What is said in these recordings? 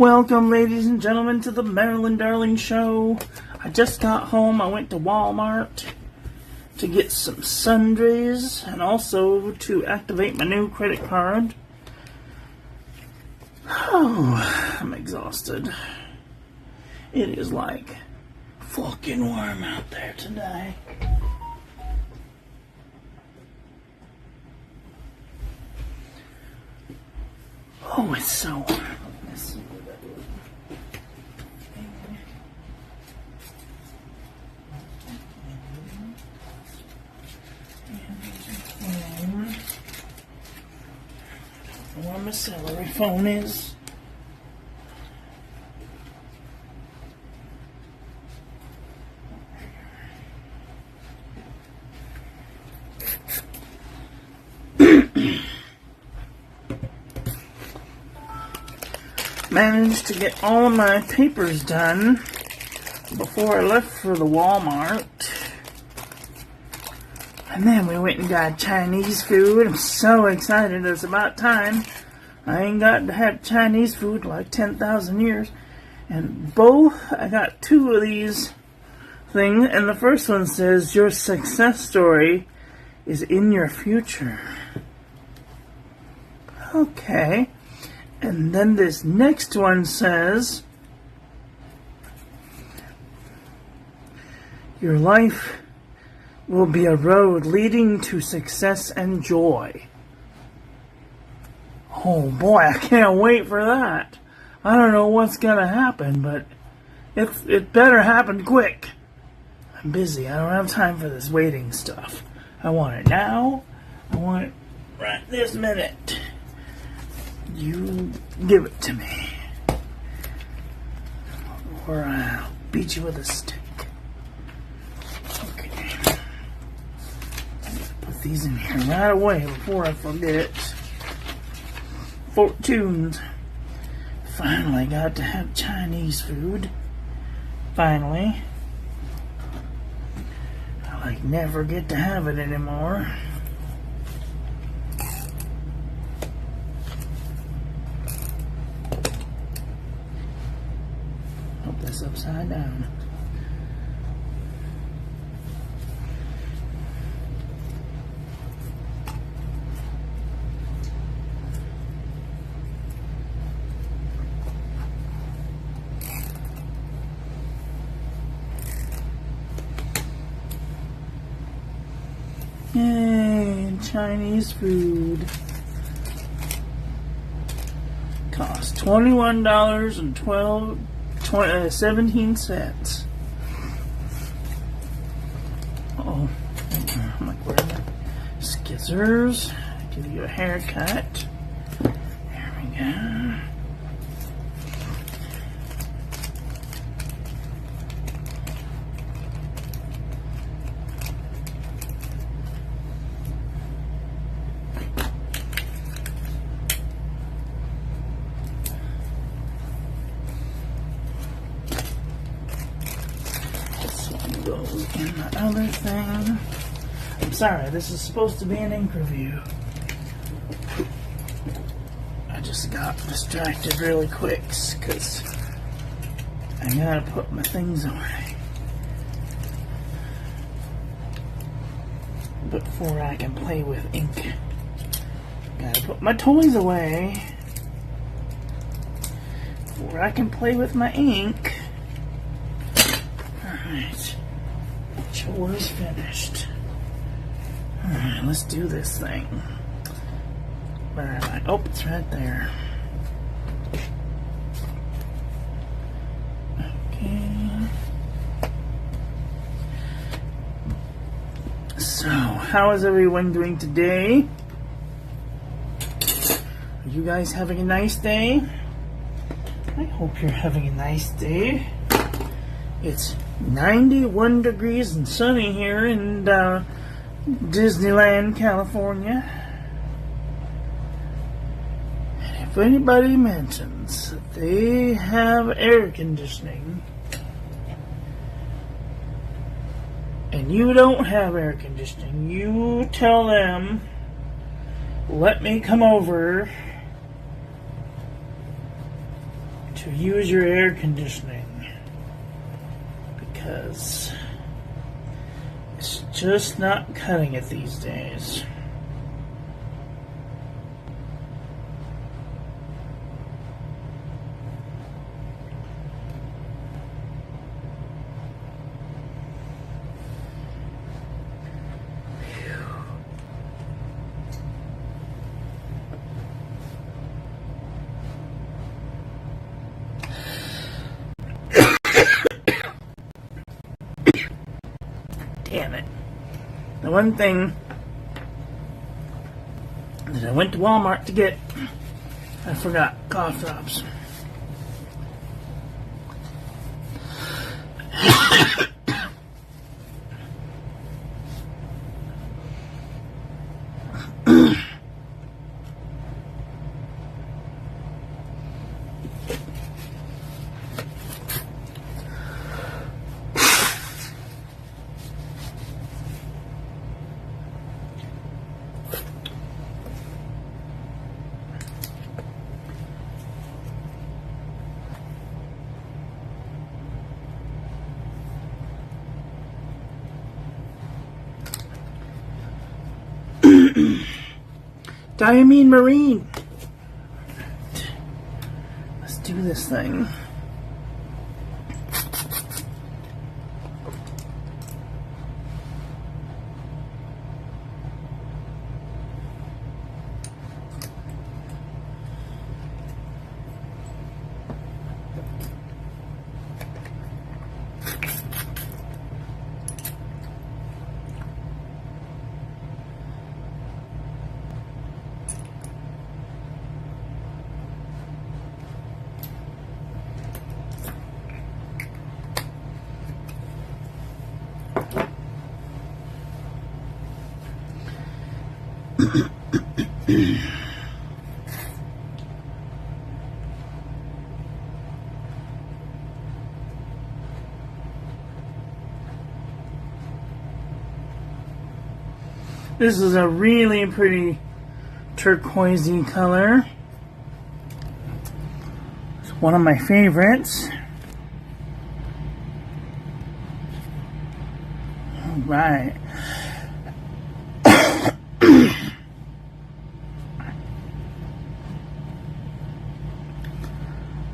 Welcome, ladies and gentlemen, to the Marilyn Darling Show. I just got home. I went to Walmart to get some sundries and also to activate my new credit card. Oh, I'm exhausted. It is like fucking warm out there today. Oh, it's so warm. Where my celery phone is. Managed to get all of my papers done before I left for the Walmart. And then we went and got Chinese food. I'm so excited. It's about time. I ain't got to have Chinese food in like 10,000 years. And I got two of these things. And the first one says, your success story is in your future. Okay. And then this next one says, your life will be a road leading to success and joy. Oh boy, I can't wait for that. I don't know what's gonna happen, but it better happen quick. I'm busy. I don't have time for this waiting stuff. I want it now. I want it right this minute. You give it to me, or I'll beat you with a stick. Okay. Put these in here right away before I forget. Fortunes. Finally got to have Chinese food. Finally. I never get to have it anymore. Hope that's upside down. Yay, Chinese food. Cost $21.17. Oh, I'm like, where are my Skizzers? Give you a haircut. There we go. In the other thing. I'm sorry, this is supposed to be an ink review. I just got distracted really quick because I gotta put my things away before I can play with ink. Gotta put my toys away before I can play with my ink. Alright. Chores finished. Alright, let's do this thing. Where am I? Oh, it's right there. Okay. So, how is everyone doing today? Are you guys having a nice day? I hope you're having a nice day. It's 91 degrees and sunny here in Disneyland, California. And if anybody mentions that they have air conditioning and you don't have air conditioning, you tell them, let me come over to use your air conditioning, because it's just not cutting it these days. Damn it. The one thing that I went to Walmart to get, I forgot cough drops. Diamine Marine. Let's do this thing. This is a really pretty turquoisey color. It's one of my favorites. All right.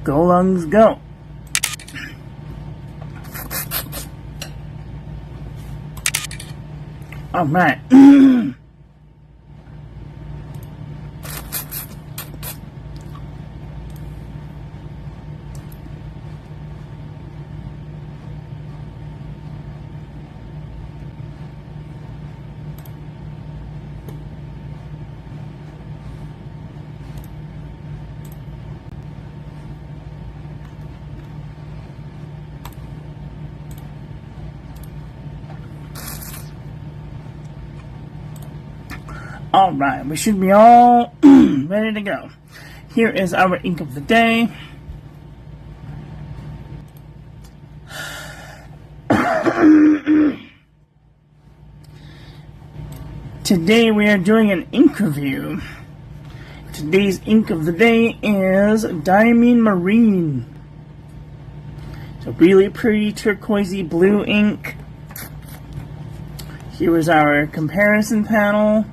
Go lungs, go. All right. Alright, we should be all ready to go. Here is our ink of the day. Today we are doing an ink review. Today's ink of the day is Diamine Marine. It's a really pretty turquoisey blue ink. Here is our comparison panel.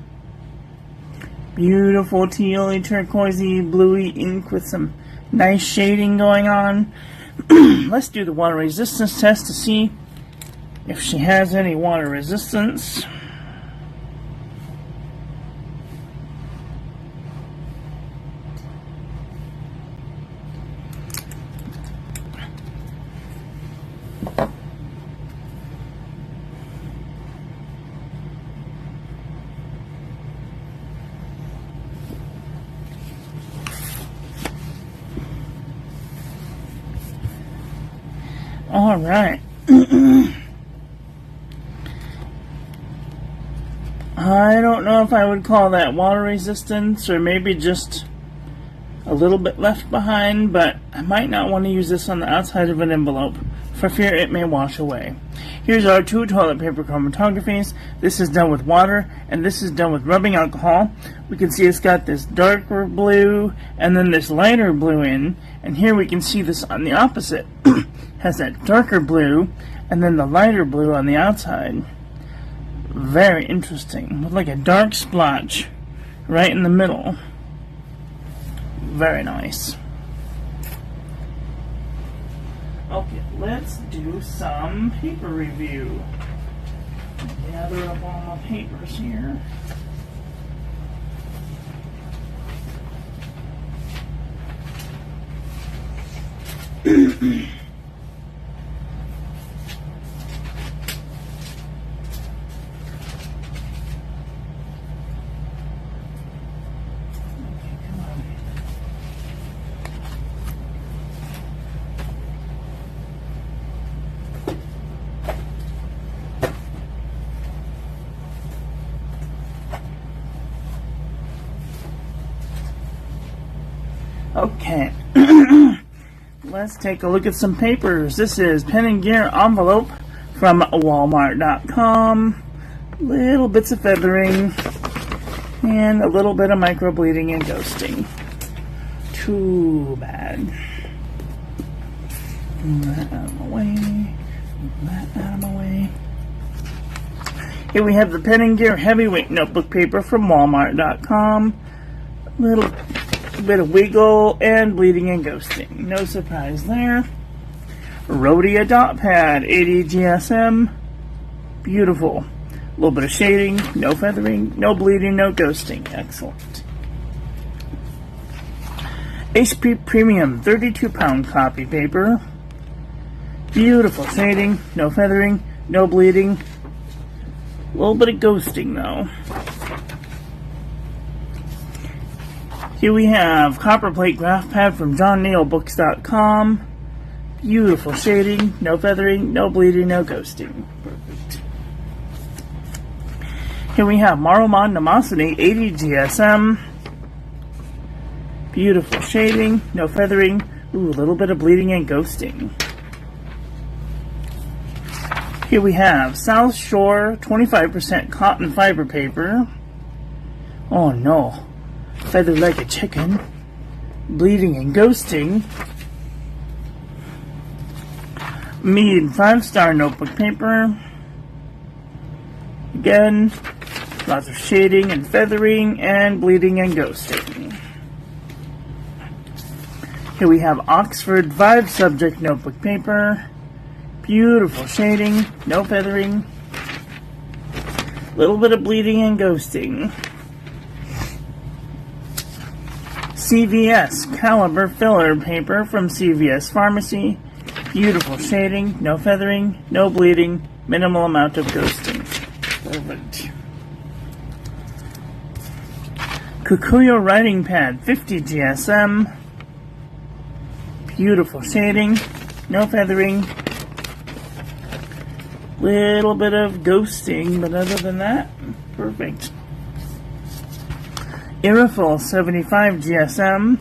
Beautiful tealy, turquoisey, bluey ink with some nice shading going on. Let's do the water resistance test to see if she has any water resistance. All right. I don't know if I would call that water resistance or maybe just a little bit left behind, but I might not want to use this on the outside of an envelope for fear it may wash away. Here's our two toilet paper chromatographies. This is done with water, and this is done with rubbing alcohol. We can see it's got this darker blue, and then this lighter blue in, and here we can see this on the opposite. Has that darker blue, and then the lighter blue on the outside. Very interesting, with like a dark splotch right in the middle. Very nice. Okay, let's do some paper review. Gather up all my papers here. Okay, let's take a look at some papers. This is Pen and Gear envelope from Walmart.com. Little bits of feathering and a little bit of micro bleeding and ghosting. Too bad. Move that out of my way. Move that out of my way. Here we have the Pen and Gear heavyweight notebook paper from Walmart.com. Little bit of wiggle and bleeding and ghosting. No surprise there. Rhodia dot pad, 80 GSM. Beautiful. A little bit of shading, no feathering, no bleeding, no ghosting. Excellent. HP Premium 32-pound copy paper. Beautiful shading, no feathering, no bleeding. A little bit of ghosting though. Here we have copper plate graph pad from JohnNealBooks.com. Beautiful shading, no feathering, no bleeding, no ghosting. Perfect. Here we have Majohn Nemosity 80 GSM. Beautiful shading, no feathering. Ooh, a little bit of bleeding and ghosting. Here we have South Shore 25% cotton fiber paper. Oh no. Feathered like a chicken, bleeding and ghosting. Mead 5-star notebook paper. Again, lots of shading and feathering and bleeding and ghosting. Here we have Oxford 5-subject notebook paper. Beautiful shading, no feathering. Little bit of bleeding and ghosting. CVS Caliber filler paper from CVS Pharmacy. Beautiful shading, no feathering, no bleeding, minimal amount of ghosting. Perfect. Kikuyo writing pad, 50 GSM. Beautiful shading, no feathering. Little bit of ghosting, but other than that, perfect. Irrifil 75 GSM.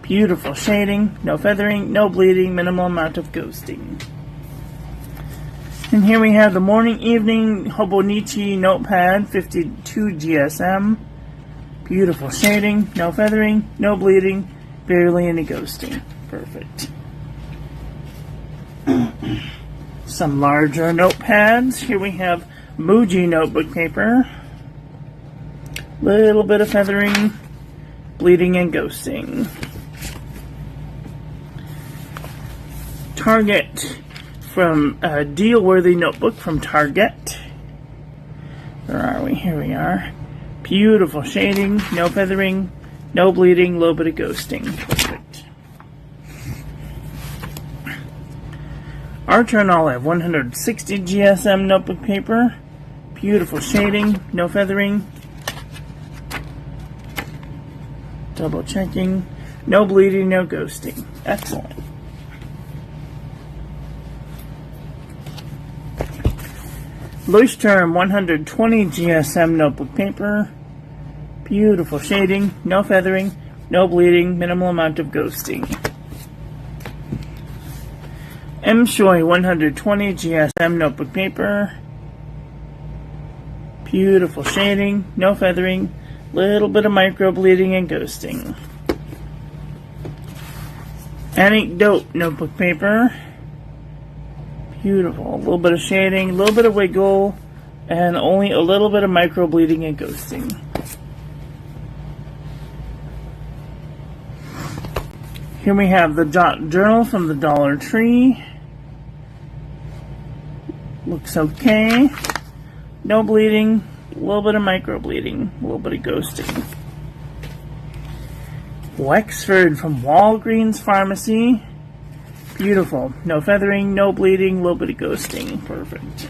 Beautiful shading, no feathering, no bleeding, minimal amount of ghosting. And here we have the Morning Evening Hobonichi Notepad 52 GSM. Beautiful shading, no feathering, no bleeding, barely any ghosting. Perfect. Some larger notepads. Here we have Muji notebook paper. Little bit of feathering, bleeding and ghosting. Target from a deal-worthy notebook from Target. Where are we? Here we are. Beautiful shading, no feathering, no bleeding, little bit of ghosting. Perfect. Archer and Olive 160 GSM notebook paper. Beautiful shading, no feathering. Double checking. No bleeding, no ghosting. Excellent. Leuchtturm 120 GSM notebook paper. Beautiful shading, no feathering, no bleeding, minimal amount of ghosting. Shoy 120 GSM notebook paper. Beautiful shading, no feathering, little bit of micro bleeding and ghosting. Anecdote notebook paper. Beautiful, a little bit of shading, a little bit of wiggle, and only a little bit of micro bleeding and ghosting. Here we have the journal from the Dollar Tree. Looks okay. No bleeding, a little bit of micro bleeding, a little bit of ghosting. Wexford from Walgreens Pharmacy. Beautiful. No feathering, no bleeding, a little bit of ghosting. Perfect.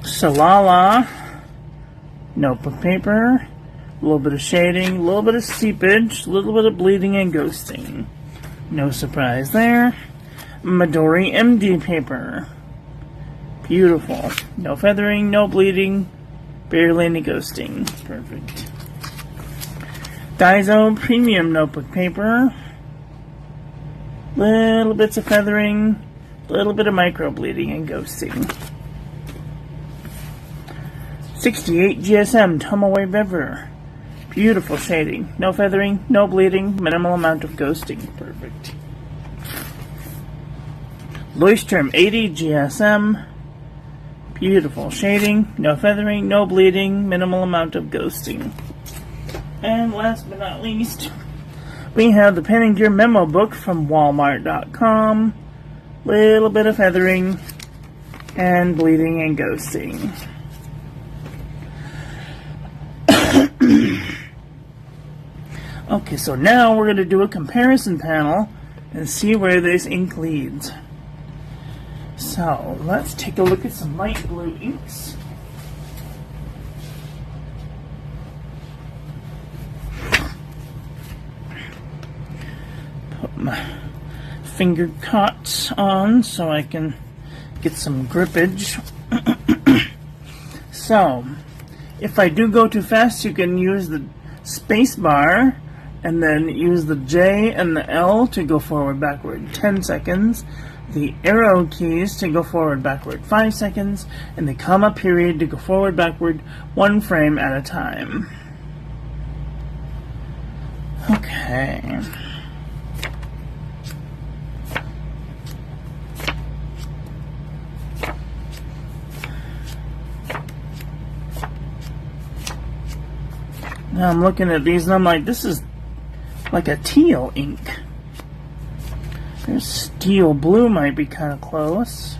Salala notebook paper. A little bit of shading, a little bit of seepage, a little bit of bleeding and ghosting. No surprise there. Midori MD paper. Beautiful. No feathering, no bleeding, barely any ghosting. Perfect. Daiso Premium notebook paper. Little bits of feathering, little bit of micro bleeding and ghosting. 68 GSM Tomoe River. Beautiful shading. No feathering, no bleeding, minimal amount of ghosting. Perfect. Leuchtturm 80 GSM. Beautiful shading, no feathering, no bleeding, minimal amount of ghosting. And last but not least, we have the Pen and Gear Memo Book from Walmart.com. Little bit of feathering and bleeding and ghosting. Okay, so now we're going to do a comparison panel and see where this ink leads. So let's take a look at some light blue inks. Put my finger cuts on so I can get some grippage. So if I do go too fast, you can use the space bar and then use the J and the L to go forward backward 10 seconds. The arrow keys to go forward backward 5 seconds, and the comma period to go forward backward 1 frame at a time. Okay. Now I'm looking at these and I'm like, this is like a teal ink. There's steel blue might be kind of close.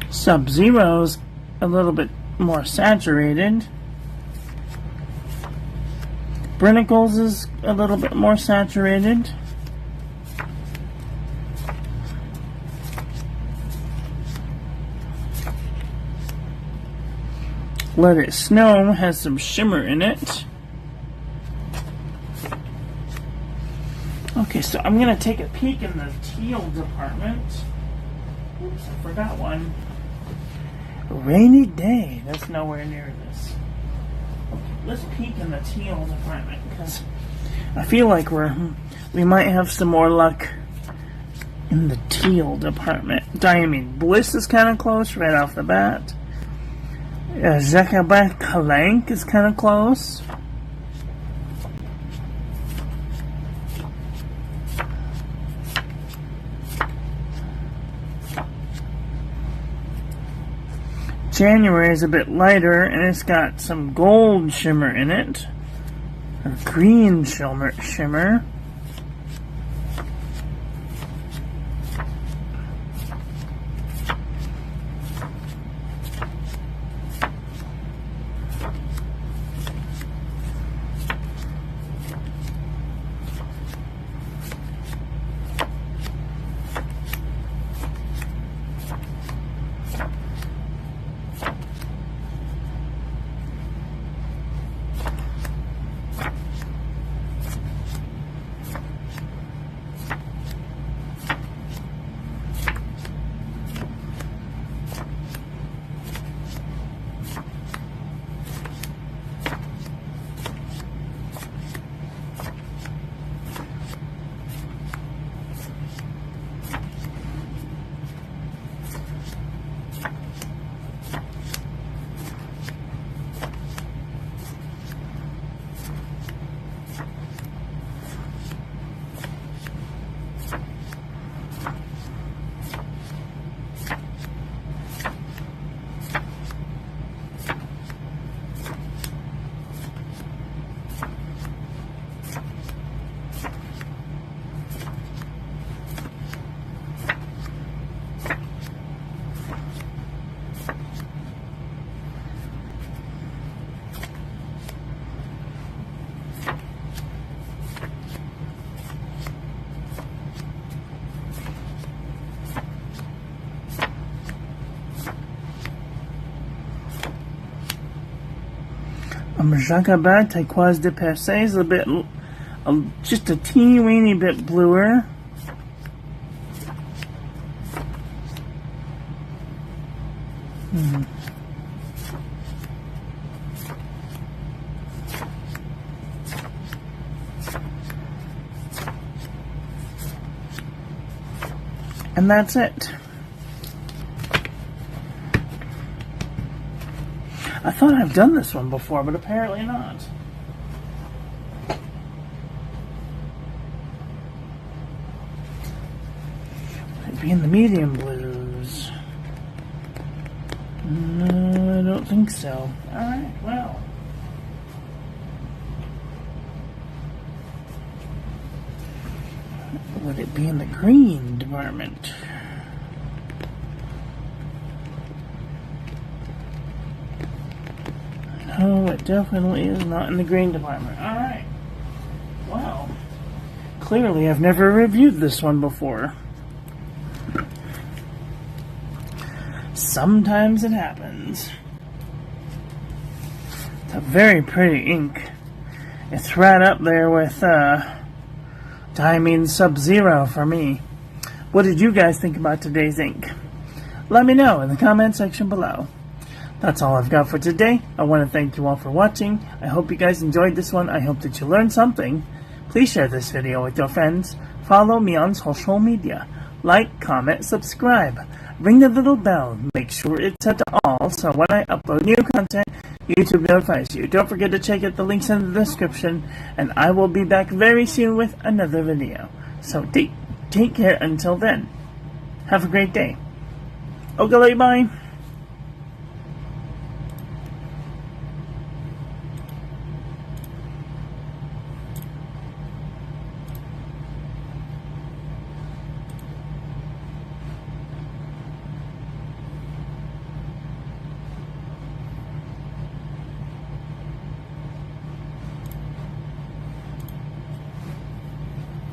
Sub-Zero's a little bit more saturated. Brinicles is a little bit more saturated. Let It Snow has some shimmer in it. Okay, so I'm going to take a peek in the teal department. Oops, I forgot one. Rainy Day. That's nowhere near this. Okay, let's peek in the teal department because I feel like we might have some more luck in the teal department. Diamine Bliss is kind of close right off the bat. Jacobin Kalank is kind of close. January is a bit lighter and it's got some gold shimmer in it. A green shimmer. Majohn turquoise de Perse is a bit, just a teeny weeny bit bluer. And that's it. I thought I've done this one before, but apparently not. Might be in the medium blues. No, I don't think so. Alright, well. Would it be in the green department? No, it definitely is not in the green department. Alright. Wow. Clearly, I've never reviewed this one before. Sometimes it happens. It's a very pretty ink. It's right up there with Diamine Sub-Zero for me. What did you guys think about today's ink? Let me know in the comment section below. That's all I've got for today. I want to thank you all for watching. I hope you guys enjoyed this one. I hope that you learned something. Please share this video with your friends. Follow me on social media. Like, comment, subscribe. Ring the little bell. Make sure it's set to all so when I upload new content, YouTube notifies you. Don't forget to check out the links in the description, and I will be back very soon with another video. So take care until then. Have a great day. Okay, bye.